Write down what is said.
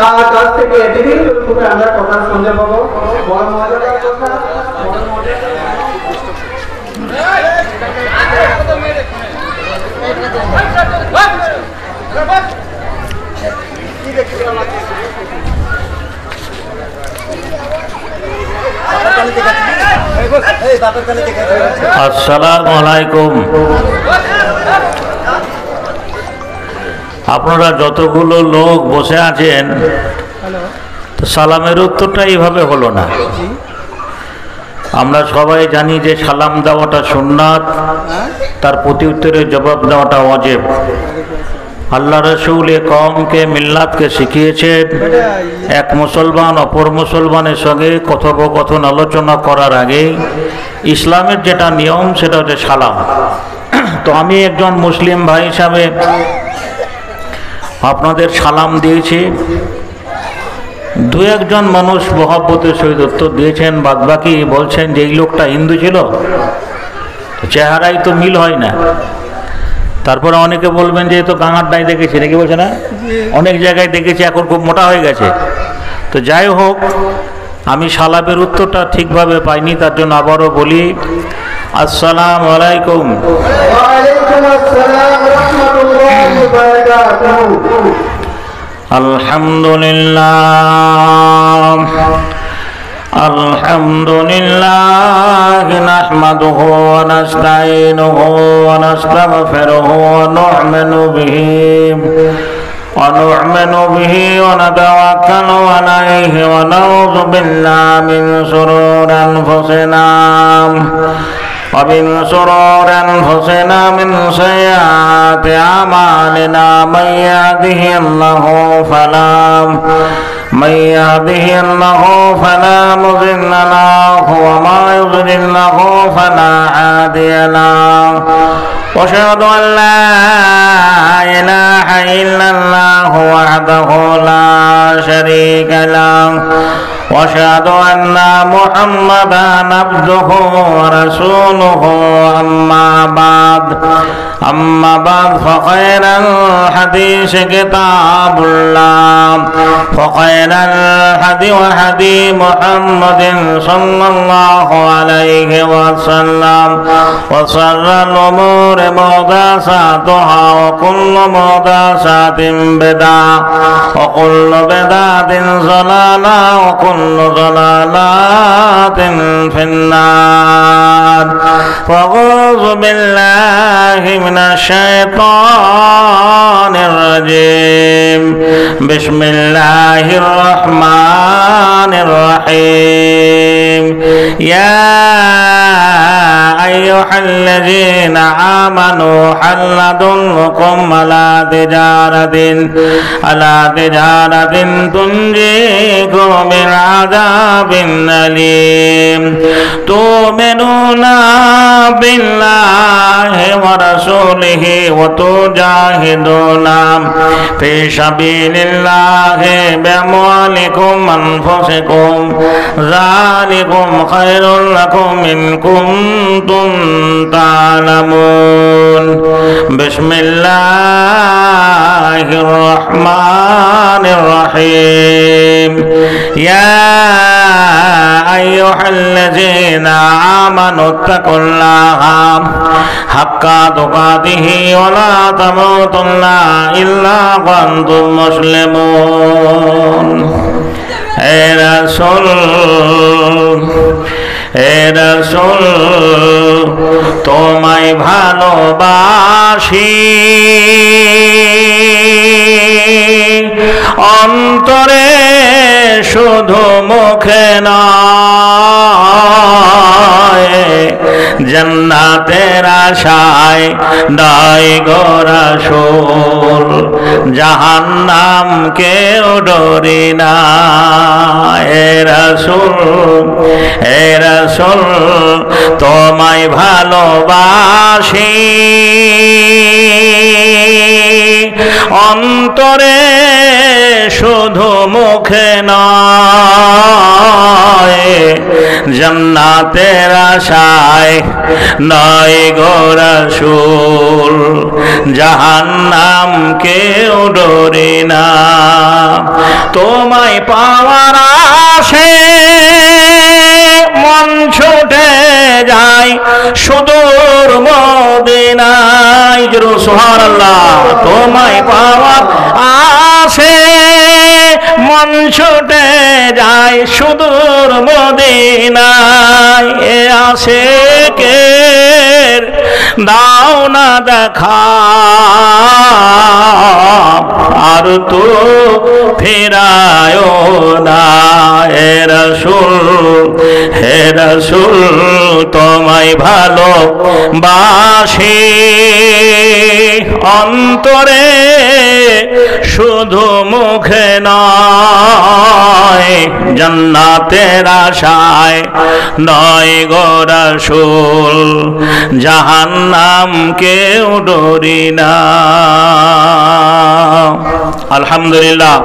তার কাছ থেকে এটিকে খুবই আমরা কথা শুনতে পাবো। বড় মজাদার কথা, বড় মজাদার আসসালামু আলাইকুম। আপনারা যতগুলো লোক বসে আছেন, সালামের উত্তরটা এইভাবে হলো না। আমরা সবাই জানি যে সালাম দেওয়াটা সুন্নাত, তার প্রতি উত্তরে জবাব দেওয়াটা ওয়াজিব। আল্লাহ রসুল এ কওমকে মিল্লাতকে শিখিয়েছেন এক মুসলমান অপর মুসলমানের সঙ্গে কথোপকথন আলোচনা করার আগে ইসলামের যেটা নিয়ম সেটা হচ্ছে সালাম। তো আমি একজন মুসলিম ভাই হিসাবে আপনাদের সালাম দিয়েছি। দু একজন মানুষ মহব্বতের সহিত উত্তর দিয়েছেন, বাদবাকি বলছেন যে এই লোকটা হিন্দু ছিল, চেহারাই তো মিল হয় না। তারপরে অনেকে বলবেন যে তো গাঙারটাই দেখেছি, নাকি বলছে না, অনেক জায়গায় দেখেছি, এখন খুব মোটা হয়ে গেছে। তো যাই হোক, আমি সালামের উত্তরটা ঠিকভাবে পাইনি, তার জন্য আবারও বলি আসসালামু আলাইকুম। ওয়ালাইকুম আসসালাম ওয়া রাহমাতুল্লাহি ওয়া বারাকাতুহু। আলহামদুলিল্লাহ আলহামদুলিল্লাহ নাহমাদুহু ওয়া নাস্তাঈনুহু ওয়া নাস্তাগফিরুহু ওয়া নু'মিনু বিহি ওয়া নাতাওয়াক্কালু আলাইহি ওয়া নাউযু বিল্লাহি মিন শুরুরি আনফুসিনা ومن شرور أنفسنا من سيئات أعمالنا من يهده الله فلا مضل له وما يضلل له فلا هادي له وأشهد أن لا إله إلا الله وحده لا شريك له وأشهد أن محمدا عبده ورسوله أما بعد فخير الحديث كتاب الله وخير الهدي هدي محمد صلى الله عليه وسلم وشر الأمور محدثاتها وكل محدثة بدعة وكل بدعة ضلالة وكل ضلالة في النار. فأعوذ بالله من الشيطان الرجيم. بسم الله الرحمن الرحيم. يا أيها الذين آمنوا هل أدلكم على تجارة تنجيكم من عذاب أليم تؤمنون بالله ورسوله وتجاهدون في سبيل الله بأموالكم وأنفسكم ذلكم خير لكم إن كنتم تعلمون. بسم الله الرحمن الرحيم. يا أيها الذين آمنوا اتقوا الله حق تقاته ولا تموتن إلا وأنتم مسلمون. হে রাসূল তোমায় ভালোবাসি অন্তরে শুধু মুখে নয়, জান্নাতের আশায় নয় গো রাসূল, জাহান্নাম কেউ ডরি না। হে রাসূল তোমায় ভালোবাসি অন্তরে শুধু মুখে নয়, জান্নাতের আশায় নয় গো রাসূল, জাহান্নাম কেউ ডরি না। তোমায় পাওয়ার আশে মন ছুটে যায় সুদূর মদিনায়। জোরে সুবহানাল্লাহ। তোমায় পাওয়ার আশে মন ছুটে যায় সুদূর মদিনায়। এ আশিকের দাও না দেখা আর তো ফেরায় না। হে রাসূল তোমায় ভালোবাসি অন্তরে শুধু মুখে নয়, জান্নাতের আশায় নয় গো রাসূল, জাহান্নাম কেউ ডরি না। আলহামদুলিল্লাহ।